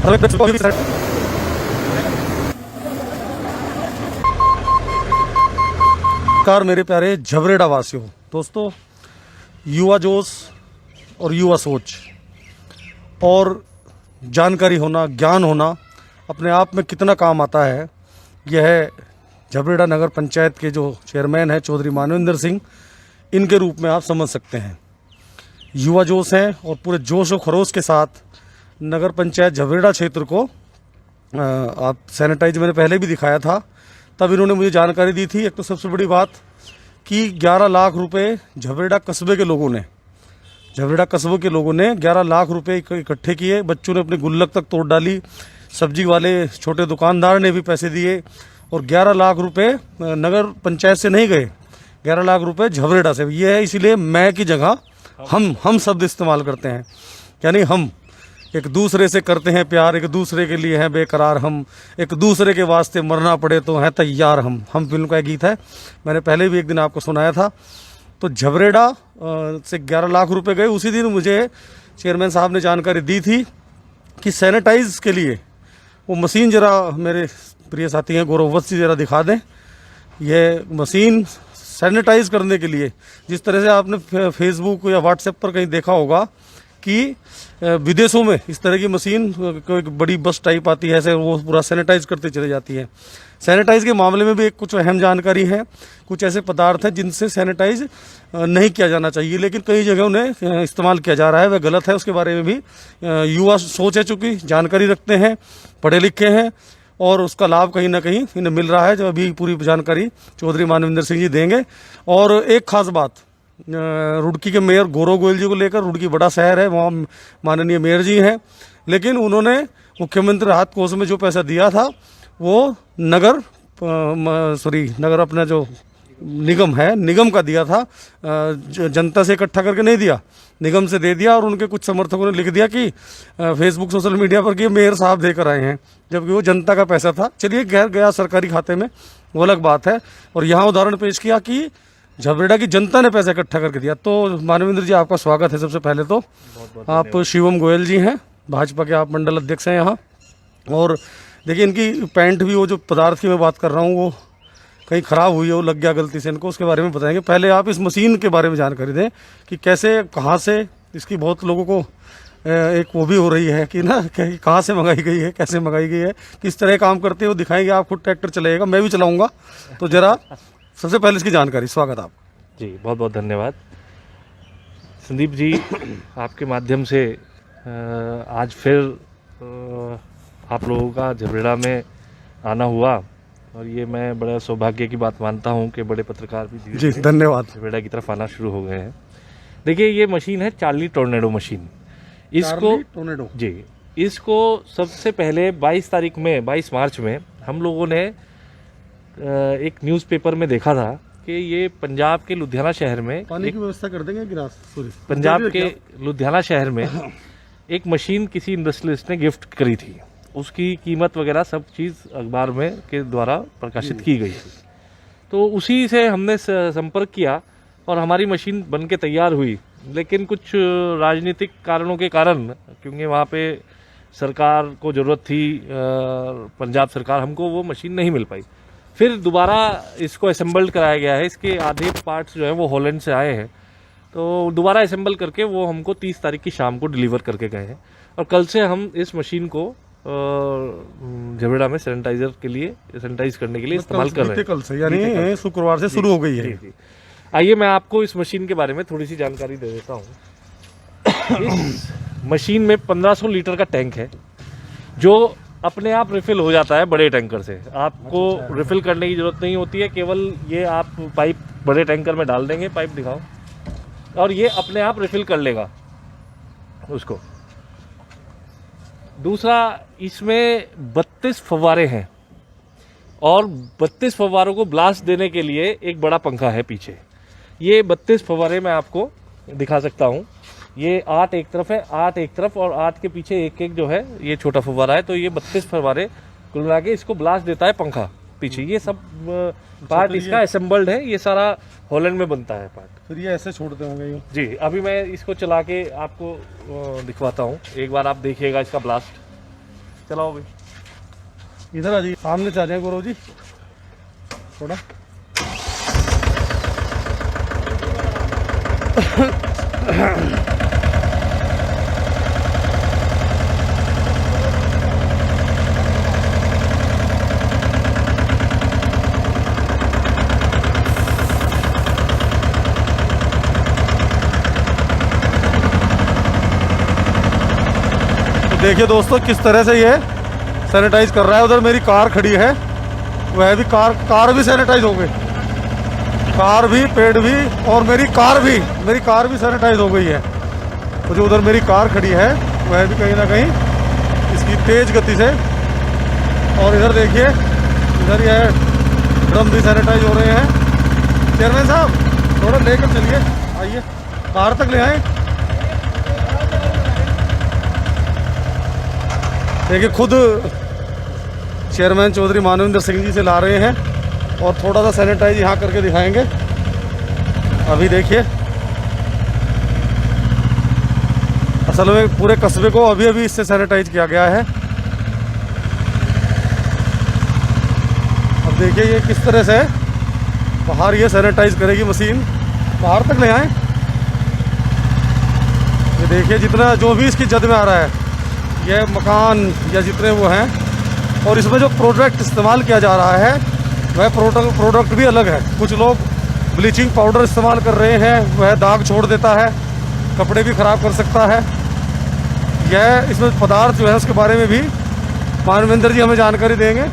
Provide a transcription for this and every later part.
नमस्कार मेरे प्यारे झबरेड़ा वासियों, दोस्तों, युवा जोश और युवा सोच और जानकारी होना, ज्ञान होना अपने आप में कितना काम आता है, यह झबरेड़ा नगर पंचायत के जो चेयरमैन हैं चौधरी मानवेंद्र सिंह, इनके रूप में आप समझ सकते हैं। युवा जोश हैं और पूरे जोश और खरोश के साथ नगर पंचायत झबरेड़ा क्षेत्र को आप सैनिटाइज मैंने पहले भी दिखाया था, तब इन्होंने मुझे जानकारी दी थी। एक तो सबसे बड़ी बात कि 11 लाख रुपए झबरेड़ा कस्बे के लोगों ने 11 लाख रुपए इकट्ठे किए। बच्चों ने अपने गुल्लक तक तोड़ डाली, सब्जी वाले छोटे दुकानदार ने भी पैसे दिए और 11 लाख रुपए नगर पंचायत से नहीं गए, 11 लाख रुपए झबरेड़ा से। ये है, इसीलिए मैं की जगह हम शब्द इस्तेमाल करते हैं, यानी हम एक दूसरे से करते हैं प्यार, एक दूसरे के लिए हैं बेकरार हम, एक दूसरे के वास्ते मरना पड़े तो हैं तैयार हम फिल्म का एक गीत है, मैंने पहले भी एक दिन आपको सुनाया था। तो झबरेड़ा से 11 लाख रुपए गए। उसी दिन मुझे चेयरमैन साहब ने जानकारी दी थी कि सैनिटाइज के लिए वो मशीन जरा मेरे प्रिय साथी हैं गौरववत जी जरा दिखा दें। ये मशीन सैनिटाइज करने के लिए, जिस तरह से आपने फेसबुक या व्हाट्सएप पर कहीं देखा होगा कि विदेशों में इस तरह की मशीन कोई एक बड़ी बस टाइप आती है, ऐसे वो पूरा सैनिटाइज करते चले जाती है। सैनिटाइज के मामले में भी एक कुछ अहम जानकारी है। कुछ ऐसे पदार्थ हैं जिनसे सैनिटाइज नहीं किया जाना चाहिए, लेकिन कई जगह उन्हें इस्तेमाल किया जा रहा है, वह गलत है। उसके बारे में भी युवा सोच है, चूँकि जानकारी रखते हैं, पढ़े लिखे हैं और उसका लाभ कहीं ना कहीं इन्हें मिल रहा है, जो अभी पूरी जानकारी चौधरी मानवेंद्र सिंह जी देंगे। और एक खास बात रुड़की के मेयर गौरव गोयल जी को लेकर, रुड़की बड़ा शहर है, वहाँ माननीय मेयर जी हैं, लेकिन उन्होंने मुख्यमंत्री राहत कोष में जो पैसा दिया था वो नगर अपना जो निगम है, निगम का दिया था, जनता से इकट्ठा करके नहीं दिया, निगम से दे दिया। और उनके कुछ समर्थकों ने लिख दिया कि फेसबुक सोशल मीडिया पर कि मेयर साहब देकर आए हैं, जबकि वो जनता का पैसा था। चलिए, गैर गया सरकारी खाते में, वो अलग बात है। और यहाँ उदाहरण पेश किया कि झबरेड़ा की जनता ने पैसा इकट्ठा करके दिया। तो मानवेंद्र जी, आपका स्वागत है। सबसे पहले तो आप शिवम गोयल जी हैं, भाजपा के आप मंडल अध्यक्ष हैं यहाँ। और देखिए, इनकी पैंट भी, वो जो पदार्थ की मैं बात कर रहा हूँ, वो कहीं ख़राब हुई है, वो लग गया गलती से इनको, उसके बारे में बताएंगे। पहले आप इस मशीन के बारे में जानकारी दें कि कैसे, कहाँ से इसकी, बहुत लोगों को एक वो भी हो रही है कि ना, कहाँ से मंगाई गई है, कैसे मंगाई गई है, किस तरह काम करते हैं, वो दिखाएंगे। आप खुद ट्रैक्टर चलाइएगा, मैं भी चलाऊँगा, तो ज़रा सबसे पहले इसकी जानकारी। स्वागत आप जी, बहुत बहुत धन्यवाद संदीप जी। आपके माध्यम से आज फिर आप लोगों का झबरेड़ा में आना हुआ और ये मैं बड़ा सौभाग्य की बात मानता हूँ कि बड़े पत्रकार भी जी, धन्यवाद, झबरेड़ा की तरफ आना शुरू हो गए हैं। देखिए, ये मशीन है चार्ली टोर्नेडो मशीन। इसको सबसे पहले 22 मार्च में हम लोगों ने एक न्यूज़पेपर में देखा था कि ये पंजाब के लुधियाना शहर में, पानी की व्यवस्था कर देंगे गिलास, पंजाब के लुधियाना शहर में एक मशीन किसी इंडस्ट्रियलिस्ट ने गिफ्ट करी थी। उसकी कीमत वगैरह सब चीज़ अखबार में के द्वारा प्रकाशित की गई थी। तो उसी से हमने संपर्क किया और हमारी मशीन बन के तैयार हुई। लेकिन कुछ राजनीतिक कारणों के कारण, क्योंकि वहाँ पे सरकार को ज़रूरत थी, पंजाब सरकार, हमको वो मशीन नहीं मिल पाई। फिर दोबारा इसको असेंबल्ड कराया गया है। इसके आधे पार्ट्स जो हैं वो हॉलैंड से आए हैं, तो दोबारा असेंबल करके वो हमको 30 तारीख की शाम को डिलीवर करके गए हैं। और कल से हम इस मशीन को झबरेड़ा में सैनिटाइजर के लिए, सैनिटाइज करने के लिए इस्तेमाल कर रहे हैं। कल से, यानी शुक्रवार से शुरू हो गई है। आइए, मैं आपको इस मशीन के बारे में थोड़ी सी जानकारी दे देता हूँ। इस मशीन में 1500 लीटर का टैंक है, जो अपने आप रिफिल हो जाता है बड़े टैंकर से। आपको रिफिल करने की ज़रूरत नहीं होती है, केवल ये आप पाइप बड़े टैंकर में डाल देंगे, पाइप दिखाओ, और ये अपने आप रिफिल कर लेगा उसको। दूसरा, इसमें 32 फव्वारे हैं और 32 फव्वारों को ब्लास्ट देने के लिए एक बड़ा पंखा है पीछे। ये 32 फव्वारे मैं आपको दिखा सकता हूँ। ये 8 एक तरफ है, 8 एक तरफ, और 8 के पीछे एक एक जो है ये छोटा फव्वारा है। तो ये 32 फव्वारे कुल मिला के इसको ब्लास्ट देता है पंखा पीछे। ये सब पार्ट इसका असेंबल्ड है, ये सारा हॉलैंड में बनता है पार्ट। फिर ये ऐसे छोड़ते होंगे ये? जी, अभी मैं इसको चला के आपको दिखवाता हूँ। एक बार आप देखिएगा इसका ब्लास्ट। चलाओ भाई। इधर आ जाइए, सामने से आ जाए गौरव जी थोड़ा। देखिए दोस्तों किस तरह से ये सैनिटाइज कर रहा है। उधर मेरी कार खड़ी है, वह भी कार भी सैनिटाइज हो गई, कार भी, पेड़ भी, और मेरी कार भी सैनिटाइज हो गई है। तो जो उधर मेरी कार खड़ी है वह भी कहीं ना कहीं इसकी तेज गति से। और इधर देखिए, इधर ये ड्रम भी सैनिटाइज हो रहे हैं। चेयरमैन साहब थोड़ा लेकर चलिए, आइए कार तक ले आए। देखिए खुद चेयरमैन चौधरी मानवेंद्र सिंह जी से ला रहे हैं और थोड़ा सा सैनिटाइज यहाँ करके दिखाएंगे। अभी देखिए असल में पूरे कस्बे को अभी इससे सैनिटाइज किया गया है। अब देखिए ये किस तरह से बाहर ये सैनिटाइज करेगी मशीन, बाहर तक ले आए। ये देखिए जितना जो भी इसकी जद में आ रहा है, ये मकान या जितने वो हैं, और इसमें जो प्रोडक्ट इस्तेमाल किया जा रहा है वह प्रोडक्ट भी अलग है। कुछ लोग ब्लीचिंग पाउडर इस्तेमाल कर रहे हैं, वह दाग छोड़ देता है, कपड़े भी ख़राब कर सकता है। यह इसमें पदार्थ जो है उसके बारे में भी मानवेंद्र जी हमें जानकारी देंगे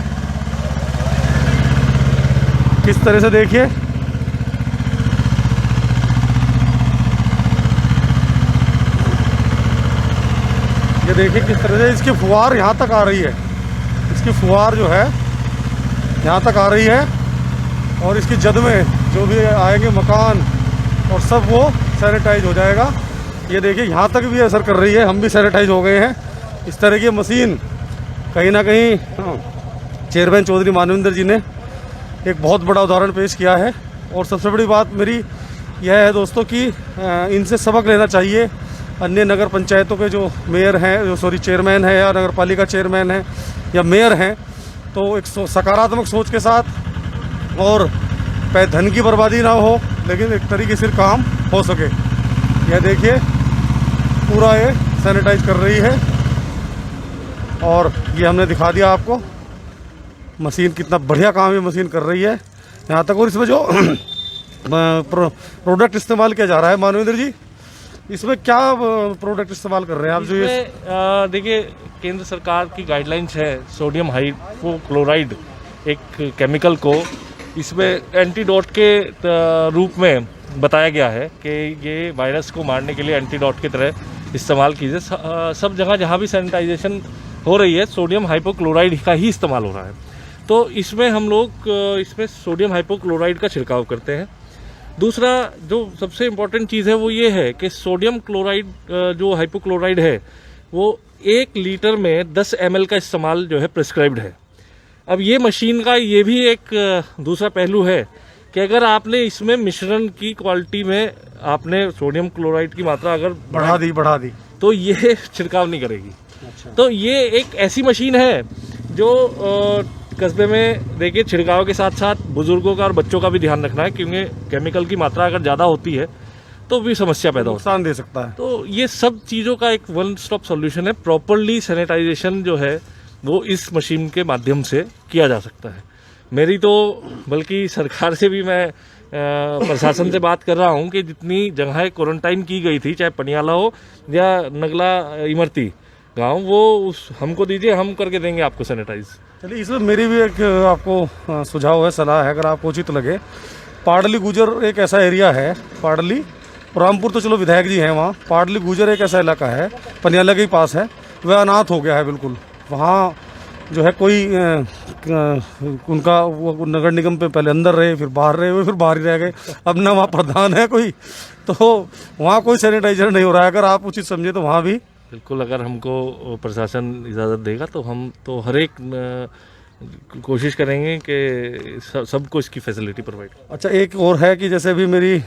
किस तरह से। देखिए ये देखिए किस तरह से इसकी फुहार यहाँ तक आ रही है, इसकी फुहार जो है यहाँ तक आ रही है, और इसकी जद में जो भी आएंगे मकान और सब वो सैनिटाइज हो जाएगा। ये देखिए यहाँ तक भी असर कर रही है, हम भी सैनिटाइज हो गए हैं। इस तरह की मशीन कहीं ना कहीं चेयरमैन चौधरी मानवेंद्र जी ने एक बहुत बड़ा उदाहरण पेश किया है। और सबसे बड़ी बात मेरी यह है दोस्तों कि इनसे सबक लेना चाहिए अन्य नगर पंचायतों के जो मेयर हैं, जो चेयरमैन है या नगर पालिका चेयरमैन है या मेयर हैं, तो एक सकारात्मक सोच के साथ और धन की बर्बादी ना हो, लेकिन एक तरीके से काम हो सके। यह देखिए पूरा ये सैनिटाइज कर रही है, और ये हमने दिखा दिया आपको मशीन कितना बढ़िया काम ये मशीन कर रही है यहाँ तक। और इसमें जो प्रोडक्ट इस्तेमाल किया जा रहा है मानवेंद्र जी, इसमें क्या प्रोडक्ट इस्तेमाल कर रहे हैं आप? जो ये देखिए केंद्र सरकार की गाइडलाइंस है, सोडियम हाइपोक्लोराइड एक केमिकल को इसमें एंटीडोट के रूप में बताया गया है कि ये वायरस को मारने के लिए एंटीडोट की तरह इस्तेमाल कीजिए। सब जगह जहाँ भी सैनिटाइजेशन हो रही है सोडियम हाइपोक्लोराइड का ही इस्तेमाल हो रहा है। तो इसमें हम लोग इसमें सोडियम हाइपोक्लोराइड का छिड़काव करते हैं। दूसरा जो सबसे इम्पोर्टेंट चीज़ है वो ये है कि सोडियम क्लोराइड जो हाइपोक्लोराइड है वो 1 लीटर में 10 ml का इस्तेमाल जो है प्रिस्क्राइब्ड है। अब ये मशीन का ये भी एक दूसरा पहलू है कि अगर आपने इसमें मिश्रण की क्वालिटी में आपने सोडियम क्लोराइड की मात्रा अगर बढ़ा दी तो ये छिड़काव नहीं करेगी। अच्छा। तो ये एक ऐसी मशीन है जो कस्बे में देखिए छिड़काव के साथ साथ बुजुर्गों का और बच्चों का भी ध्यान रखना है, क्योंकि केमिकल की मात्रा अगर ज़्यादा होती है तो भी समस्या पैदा नुकसान दे सकता है। तो ये सब चीज़ों का एक वन स्टॉप सॉल्यूशन है। प्रॉपरली सैनिटाइजेशन जो है वो इस मशीन के माध्यम से किया जा सकता है। मेरी तो बल्कि सरकार से भी मैं प्रशासन से बात कर रहा हूँ कि जितनी जगहें क्वारंटाइन की गई थी, चाहे पनियाला हो या नगला इमरती गाँव, वो हमको दीजिए, हम करके देंगे आपको सैनिटाइज। चलिए इसमें मेरी भी एक आपको सुझाव है, सलाह है, अगर आपको उचित लगे। पाडली गुजर एक ऐसा एरिया है, पाडली रामपुर तो चलो विधायक जी हैं वहाँ, पाडली गुजर एक ऐसा इलाका है पनियाला के ही पास है, वह अनाथ हो गया है बिल्कुल। वहाँ जो है कोई उनका वो नगर निगम पे पहले अंदर रहे, फिर बाहर रहे हुए, फिर बाहर ही रह गए, अब ना वहाँ प्रधान है कोई, तो वहाँ कोई सैनिटाइजर नहीं हो रहा है। अगर आप उचित समझे तो वहाँ भी बिल्कुल, अगर हमको प्रशासन इजाज़त देगा तो हम तो हर एक कोशिश करेंगे कि सबको इसकी फैसिलिटी प्रोवाइड। अच्छा, एक और है कि जैसे भी मेरी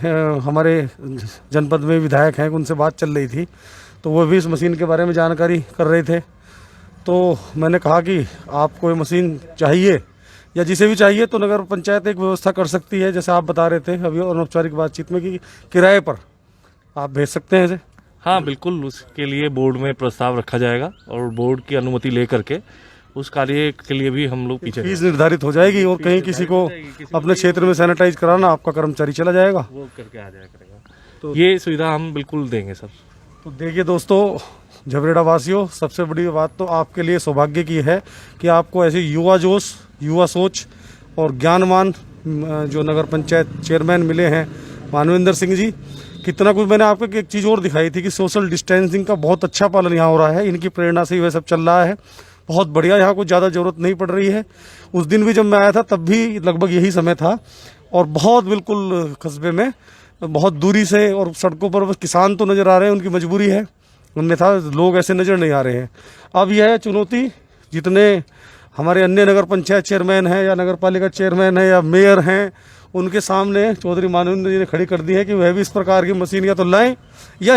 हमारे जनपद में विधायक हैं, उनसे बात चल रही थी, तो वो भी इस मशीन के बारे में जानकारी कर रहे थे। तो मैंने कहा कि आपको ये मशीन चाहिए या जिसे भी चाहिए तो नगर पंचायत एक व्यवस्था कर सकती है, जैसे आप बता रहे थे अभी अनौपचारिक बातचीत में कि किराए पर आप भेज सकते हैं इसे। हाँ बिल्कुल, उसके लिए बोर्ड में प्रस्ताव रखा जाएगा और बोर्ड की अनुमति ले करके उस कार्य के लिए भी हम लोग पीछे फीस निर्धारित हो जाएगी और कहीं किसी को अपने क्षेत्र में सैनिटाइज कराना, आपका कर्मचारी चला जाएगा, वो करके आ जाया करेगा। तो ये सुविधा हम बिल्कुल देंगे सर। तो देखिए दोस्तों, झबरेड़ा वासियों, सबसे बड़ी बात तो आपके लिए सौभाग्य की है कि आपको ऐसे युवा जोश, युवा सोच और ज्ञानवान जो नगर पंचायत चेयरमैन मिले हैं मानवेंद्र सिंह जी। कितना कुछ मैंने आपको एक चीज़ और दिखाई थी कि सोशल डिस्टेंसिंग का बहुत अच्छा पालन यहाँ हो रहा है, इनकी प्रेरणा से ही वह सब चल रहा है। बहुत बढ़िया, यहाँ कुछ ज़्यादा ज़रूरत नहीं पड़ रही है। उस दिन भी जब मैं आया था तब भी लगभग यही समय था और बहुत बिल्कुल कस्बे में बहुत दूरी से और सड़कों पर बस किसान तो नज़र आ रहे हैं, उनकी मजबूरी है, अन्यथा लोग ऐसे नज़र नहीं आ रहे हैं। अब यह है चुनौती, जितने हमारे अन्य नगर पंचायत चेयरमैन हैं या नगर पालिका चेयरमैन हैं या मेयर हैं, उनके सामने चौधरी मानवेंद्र जी ने खड़ी कर दी है कि वह भी इस प्रकार की मशीन या तो लाएं या